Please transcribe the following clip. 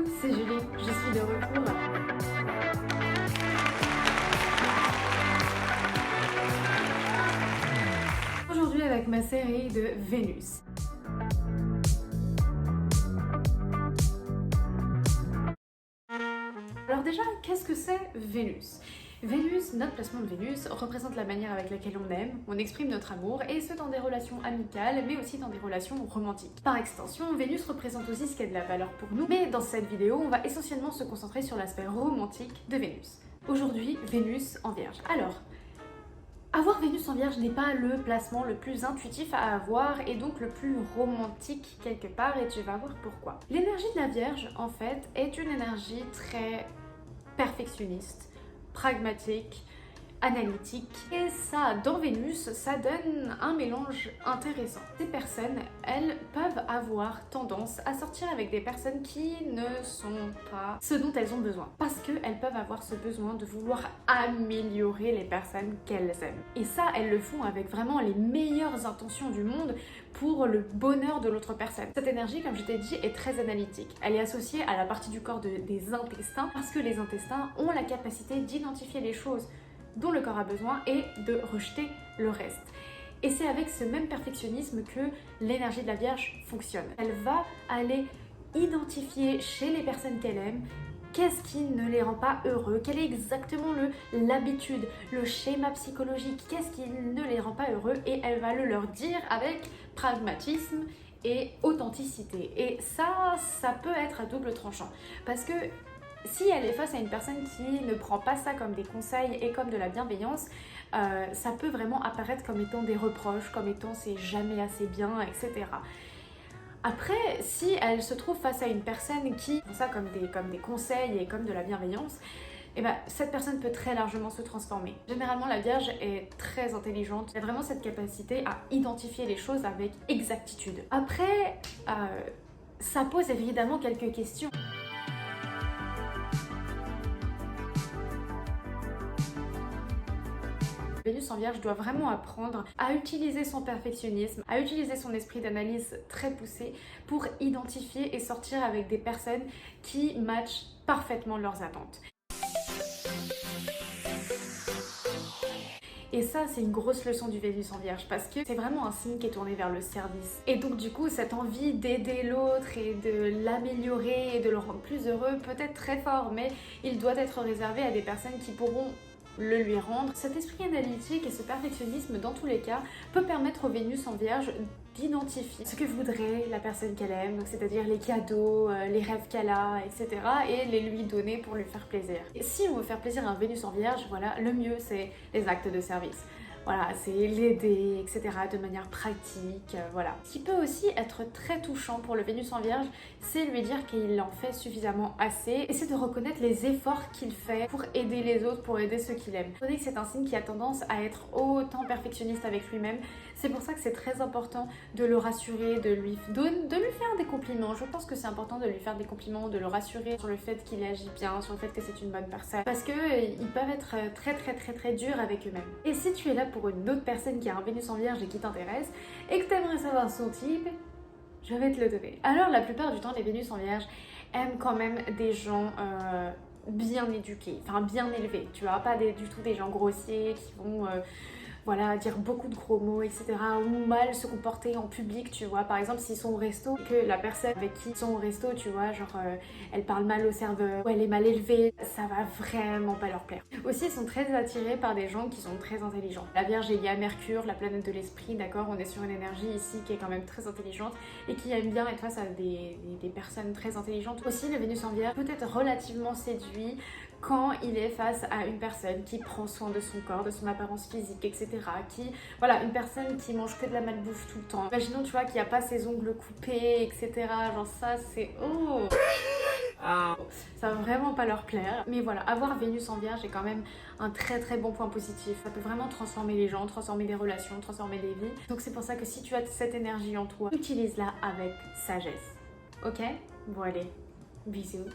Coucou, c'est Julie, je suis de retour. Aujourd'hui avec ma série de Vénus. Alors déjà, qu'est-ce que c'est Vénus ? Vénus, notre placement de Vénus, représente la manière avec laquelle on aime, on exprime notre amour, et ce dans des relations amicales, mais aussi dans des relations romantiques. Par extension, Vénus représente aussi ce qui a de la valeur pour nous, mais dans cette vidéo, on va essentiellement se concentrer sur l'aspect romantique de Vénus. Aujourd'hui, Vénus en Vierge. Alors, avoir Vénus en Vierge n'est pas le placement le plus intuitif à avoir et donc le plus romantique quelque part, et tu vas voir pourquoi. L'énergie de la Vierge, en fait, est une énergie très perfectionniste, pragmatique, analytique. Et ça, dans Vénus, ça donne un mélange intéressant. Ces personnes, elles peuvent avoir tendance à sortir avec des personnes qui ne sont pas ce dont elles ont besoin. Parce qu'elles peuvent avoir ce besoin de vouloir améliorer les personnes qu'elles aiment. Et ça, elles le font avec vraiment les meilleures intentions du monde pour le bonheur de l'autre personne. Cette énergie, comme je t'ai dit, est très analytique. Elle est associée à la partie du corps des intestins parce que les intestins ont la capacité d'identifier les choses dont le corps a besoin et de rejeter le reste. Et c'est avec ce même perfectionnisme que l'énergie de la Vierge fonctionne. Elle va aller identifier chez les personnes qu'elle aime qu'est-ce qui ne les rend pas heureux, quelle est exactement l'habitude, le schéma psychologique, qu'est-ce qui ne les rend pas heureux, et elle va le leur dire avec pragmatisme et authenticité. Et ça peut être à double tranchant parce que si elle est face à une personne qui ne prend pas ça comme des conseils et comme de la bienveillance, ça peut vraiment apparaître comme étant des reproches, comme étant c'est jamais assez bien, etc. Après, si elle se trouve face à une personne qui prend ça comme des conseils et comme de la bienveillance, et ben, cette personne peut très largement se transformer. Généralement, la Vierge est très intelligente. Elle a vraiment cette capacité à identifier les choses avec exactitude. Après, ça pose évidemment quelques questions. Vénus en Vierge doit vraiment apprendre à utiliser son perfectionnisme, à utiliser son esprit d'analyse très poussé pour identifier et sortir avec des personnes qui matchent parfaitement leurs attentes. Et ça, c'est une grosse leçon du Vénus en Vierge parce que c'est vraiment un signe qui est tourné vers le service. Et donc du coup, cette envie d'aider l'autre et de l'améliorer et de le rendre plus heureux peut être très fort, mais il doit être réservé à des personnes qui pourront le lui rendre. Cet esprit analytique et ce perfectionnisme, dans tous les cas, peut permettre au Vénus en Vierge d'identifier ce que voudrait la personne qu'elle aime, donc c'est-à-dire les cadeaux, les rêves qu'elle a, etc. et les lui donner pour lui faire plaisir. Et si on veut faire plaisir à un Vénus en Vierge, voilà, le mieux c'est les actes de service. Voilà, c'est l'aider, etc. de manière pratique, voilà. Ce qui peut aussi être très touchant pour le Vénus en Vierge, c'est lui dire qu'il en fait suffisamment assez et c'est de reconnaître les efforts qu'il fait pour aider les autres, pour aider ceux qu'il aime. Vous savez que c'est un signe qui a tendance à être autant perfectionniste avec lui-même. C'est pour ça que c'est très important de le rassurer, de lui faire des compliments. Je pense que c'est important de lui faire des compliments, de le rassurer sur le fait qu'il agit bien, sur le fait que c'est une bonne personne. Parce qu'ils peuvent être très durs avec eux-mêmes. Et si tu es là pour une autre personne qui a un Vénus en Vierge et qui t'intéresse, et que tu aimerais savoir son type, je vais te le donner. Alors la plupart du temps, les Vénus en Vierge aiment quand même des gens bien éduqués, enfin bien élevés, tu vois, pas du tout des gens grossiers qui vont... voilà, dire beaucoup de gros mots, etc. ou mal se comporter en public, tu vois. Par exemple, s'ils sont au resto, que la personne avec qui ils sont au resto, tu vois, genre elle parle mal au serveur, ou elle est mal élevée, ça va vraiment pas leur plaire. Aussi, ils sont très attirés par des gens qui sont très intelligents. La Vierge est liée à Mercure, la planète de l'esprit, d'accord. On est sur une énergie ici qui est quand même très intelligente et qui aime bien être face à des personnes très intelligentes. Aussi, le Vénus en Vierge peut être relativement séduit quand il est face à une personne qui prend soin de son corps, de son apparence physique, etc. Voilà, une personne qui mange que de la malbouffe tout le temps. Imaginons, tu vois, qu'il n'y a pas ses ongles coupés, etc. Genre ça, c'est... Oh, ça va vraiment pas leur plaire. Mais voilà, avoir Vénus en Vierge est quand même un très bon point positif. Ça peut vraiment transformer les gens, transformer des relations, transformer des vies. Donc c'est pour ça que si tu as cette énergie en toi, utilise-la avec sagesse. Ok? Bon allez, bisous.